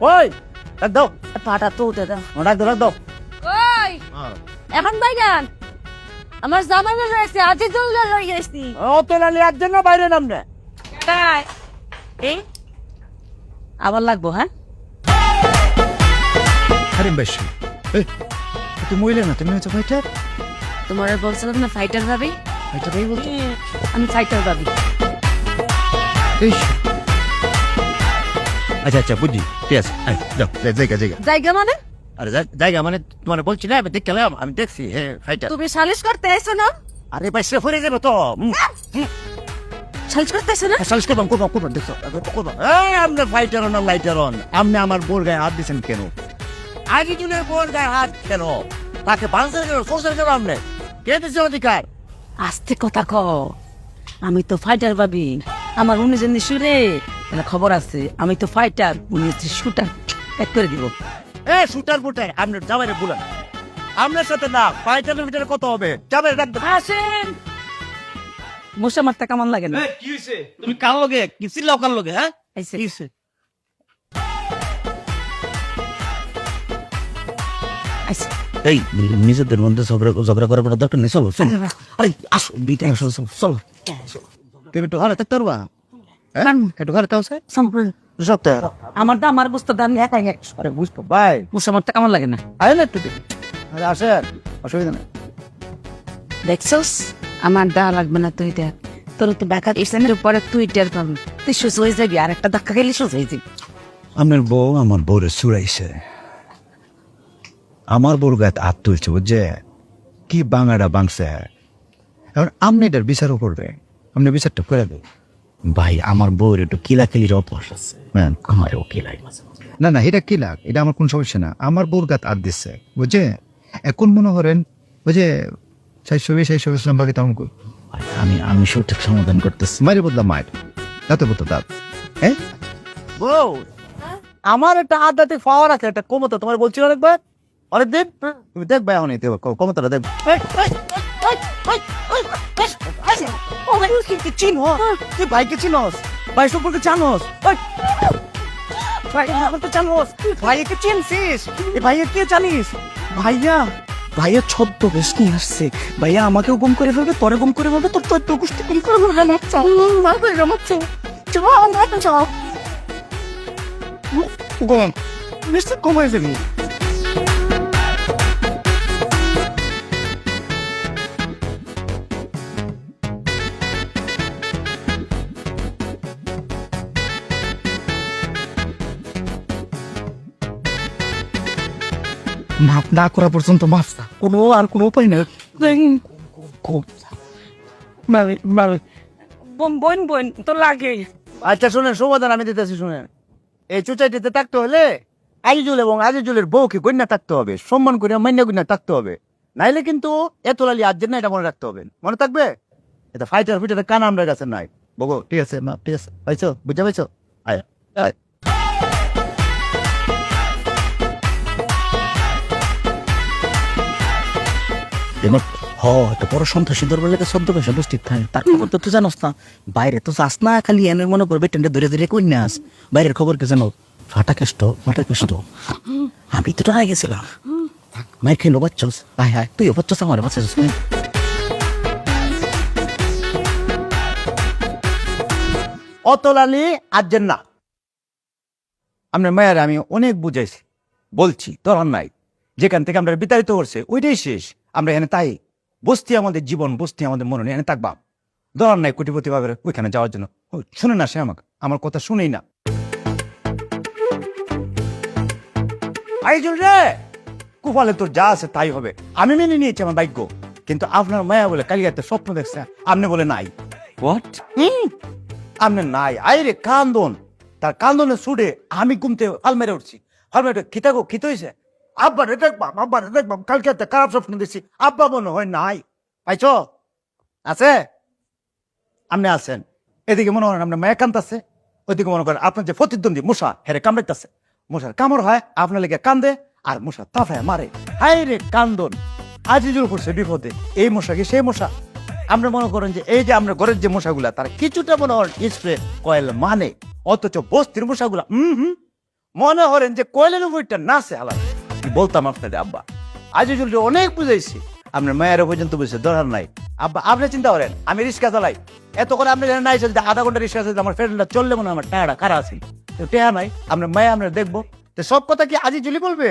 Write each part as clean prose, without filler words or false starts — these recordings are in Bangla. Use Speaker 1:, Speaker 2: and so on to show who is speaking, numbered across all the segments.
Speaker 1: ওই ডাক দাও,
Speaker 2: পাটা তো উঠে দাও।
Speaker 1: ডাক দাও, ডাক দাও।
Speaker 2: ওই এখন বাইগান আমার জামাইনা রয়েছে আজে জলদি লই গেছি।
Speaker 1: অতলালি আর জন্য বাইরে নামনে।
Speaker 2: তাই এই আবার লাগবো হ্যাঁ।
Speaker 1: আরে বেশি তুমি মহিলা না, তুমি হচ্ছে ফাইটার।
Speaker 2: তোমার বলছিলাম না ফাইটার ভাবি,
Speaker 1: ফাইটার এই বলছো?
Speaker 2: আমি ফাইটার ভাবি।
Speaker 1: আচ্ছা আচ্ছা বুঝি, ঠিক আছে যাও, জায়গা জায়গা।
Speaker 2: জায়গা মানে?
Speaker 1: আরে জায়গা মানে তোমার বলছি না, আমি দেখলাম, আমি দেখছি। হ্যাঁ ফাইটার।
Speaker 2: তুমি সালিশ করতে এসো না?
Speaker 1: আরে বাইসে ফুরে যাবে তো।
Speaker 2: সালিশ করতে এসো না?
Speaker 1: সালিশ করবাম করবাম করবাম, দেখছো করবাম। এই আপনি ফাইটার অন লাইটার অন, আপনি আমার বোর গায়ে হাত দিচ্ছেন কেন? আগে জুনের বোর গায়ে হাত কেন? তাকে বাঁচার কেন, সোশ্যাল কেন? আপনি কে দিচ্ছে অধিকার?
Speaker 2: আস্তে কথা কও, আমি তো ফাইটার ভাবি। আমার উনি যদি শুনে তাহলে খবর আছে, আমি তো ফাইটার, উনি হচ্ছে শুটার। এক করে দিব।
Speaker 1: এ শুটার বুটার আপনার জামাইরে বলেন, আপনার সাথে না ফাইটারের ভিতরে কত হবে? জামাই রাখবেন।
Speaker 2: আসেন। মশা মারতে কেমন লাগে না?
Speaker 1: কি হইছে? তুমি কার লগে কি চিল্লাও কার লগে? হ্যাঁ
Speaker 2: আইছে।
Speaker 1: কি হইছে?
Speaker 2: আইছে।
Speaker 1: এই নিজেদের মধ্যে ঝগড়া করার কোনো দরকার নেই, চলো চলো। আরে আসো দুইটা চলো চলো চলো। তুমি একটু ঘরে থাকতে পারবা? একটু ঘরে তাও স্যার সপ্তাহ
Speaker 2: আমার দাম আমার বুঝতে দাম একাই এক।
Speaker 1: আরে বুঝতো ভাই,
Speaker 2: মশা মারতে কেমন লাগে না?
Speaker 1: আরে না একটু আরে আসেন, অসুবিধা নেই।
Speaker 2: দেখছস আমার দা লাগবে না, তুই দেখ। তোর তো ব্যাকার স্ট্যান্ডের উপরে তুই টের পাবি, তুই সুস হয়ে যাবি। আর একটা ধাক্কা খেলে সুস হয়ে যাবি।
Speaker 3: আপনার বউ আমার বউরে চুরাইছে, আমার বউর গায়ে হাত তুলছে, বুঝছে? কি বাঙাটা বাংছে। এখন আপনি এটার বিচারও করবে, আপনি বিচারটা করে দেবে।
Speaker 4: ভাই আমার বউর একটু কিলাকিলির অভ্যাস আছে,
Speaker 3: হ্যাঁ,
Speaker 4: আমারও কিলাই মাঝে মাঝে।
Speaker 3: না না, এটা কি লাগ, এটা আমার কোন সমস্যা না। আমার বউর গায়ে হাত দিচ্ছে, বুঝছে? এখন মনে করেন বুঝে সেই ছবি বাকি তেমন
Speaker 4: ভাই, আমি সঠিক সমাধান করতেছি।
Speaker 3: মায়ের বদলা মায়ের, দাঁতে বলতো দাঁত। হ্যাঁ
Speaker 1: বউ, আমার একটা আধ্যাত্মিক পাওয়ার আছে, একটা ক্ষমতা তোমার বলছিল অনেকবার, অনেকদিন।
Speaker 3: তুমি দেখবে এখন ক্ষমতাটা দেখবে।
Speaker 1: চিনো তুই ভাইকে চিনস? ভাই সম্পর্কে জানোস? ভাই আমাকে জানোস? ভাইকে চিনছিস? এই ভাইয়া কে জানিস? ভাইয়া ছদ্মবেশ নিয়ে আসছে। ভাইয়া আমাকেও গুম করে ফেলবে, তোরে গুম করে ফেলবে, তোর চোদ্দ গোষ্ঠী গুম করে ফেলবে। নিশ্চয় কমাই যাবি। মাফ না করা পর্যন্ত মাফ না, কোনো উপায় নেই।
Speaker 2: বোন বোন তো লাগে।
Speaker 1: আচ্ছা শুনেন, সমাধান আমি দিতেছি শুনেন। এই চুচাইটিতে থাকতে হলে আজিজুল এবং আজিজুলের বউকে গণ্যা থাকতে হবে, সম্মান করে মান্য গণ্যা থাকতে হবে, নাইলে কিন্তু এতলালি আজের না, এটা মনে রাখতে হবে। মনে থাকবে? এটা ফাইটার ফিটার কান আমরা কাছে নাই। বগো ঠিক আছে, মা ঠিক আছে, পাইছো, বুঝা পাইছো? আয় আয়।
Speaker 4: একটা বড় সন্ত্রাসী দরবার লেগে ছদ্মবেশে উপস্থিত থাকে। তার খবর তো তুই জানোস না, বাইরে তো যাস না, খালি এনে মনে করবে টেন্ডে ধরে ধরে কই না। বাইরের খবর কে জানো? ফাটা কেষ্ট। আমি তো টাকা গেছিলাম, মায়ের খেলো বাচ্চাস। হায় হায়, তুইও বাচ্চাস, আমার বাচ্চা।
Speaker 1: অতলালি আজের না। আপনার মায়ের আমি অনেক বুঝাইছি, বলছি তোর নাই, যেখান থেকে আমরা বিতাড়িত করছে ওইটাই শেষ। আমরা এনে তাই বস্তি আমাদের জীবন, বস্তি আমাদের মনে এনে থাকবা। দরকার নাই কোটিপতি ভাবে ওইখানে যাওয়ার জন্য। শুনে না সে আমাকে, আমার কথা শুনেই না। আইজুল রে, কুফালে তোর যা আছে তাই হবে, আমি মেনে নিয়েছি আমার ভাগ্য। কিন্তু আপনার মায়া বলে কালিয়াতে স্বপ্ন দেখছে, আপনি বলে নাই।
Speaker 4: হোয়াট?
Speaker 1: আপনি নাই। আইরে কান্দন, তার কান্দনে ছুটে আমি ঘুমতে হাল মেরে উঠছি। হাল মেরে খিতা গো খিত হয়েছে, আব্বা রে দেখবাম, আব্বা রে দেখবাম, কালকে একটা খারাপ স্বপ্ন দিচ্ছি, আব্বা মনে হয় নাই। পাইছ? আছে? আপনি আছেন। এদিকে মনে করেন আপনার মায়া কান্দাছে, ওইদিকে মনে করেন আপনার যে প্রতিদ্বন্দ্বী মশা হেরে কামড়াইতেছে। মশার কামড় হয়, আপনার লেগে কান্দে, আর মশা তাফায় মারে। হাই রে কান্দন, আজিজুল পড়ছে বিপদে। এই মশা কি সেই মশা? আমরা মনে করেন যে এই যে আমরা ঘরের যে মশাগুলা, তারা কিছুটা মনে করেন স্প্রে কয়েল মানে, অথচ বস্তির মশাগুলা মনে করেন যে কয়লের উপরটা নাচে আলাদা। কি বলতাম আপনাদের আব্বা, আজিজুল অনেক বুঝাইছি, আপনার মায়ের পর্যন্ত বুঝছে দরকার নাই। আব্বা আপনি চিন্তা করেন, আমি রিক্সা চালাই, এত করে আপনি জানেন নাই যদি আধা ঘন্টা রিক্সা আছে আমার ফ্রেন্ডটা চললে মনে হয় আমার টায়ারটা কারা আছে, টেহা নাই, আপনার মায়ে আমরা দেখবো। তো সব কথা কি আজিজুলি বলবে?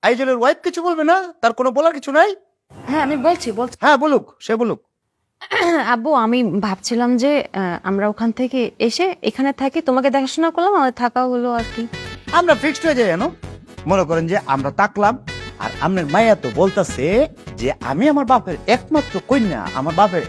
Speaker 1: আজিজুলের ওয়াইফ কিছু বলবে না? তার কোনো বলার কিছু নাই?
Speaker 5: হ্যাঁ আমি বলছি।
Speaker 1: হ্যাঁ বলুক, সে বলুক।
Speaker 5: আব্বু আমি ভাবছিলাম যে আমরা ওখান থেকে এসে এখানে থাকি, তোমাকে দেখাশোনা করলাম, আমাদের থাকা হলো আর কি।
Speaker 1: আমরা ফিক্সড হয়ে যাই জানো, মনে করেন যে আমরা তাকলাম, আর আপনার মায়া তো বলতেছে যে আমি আমার বাপের একমাত্র কন্যা, আমার বাপের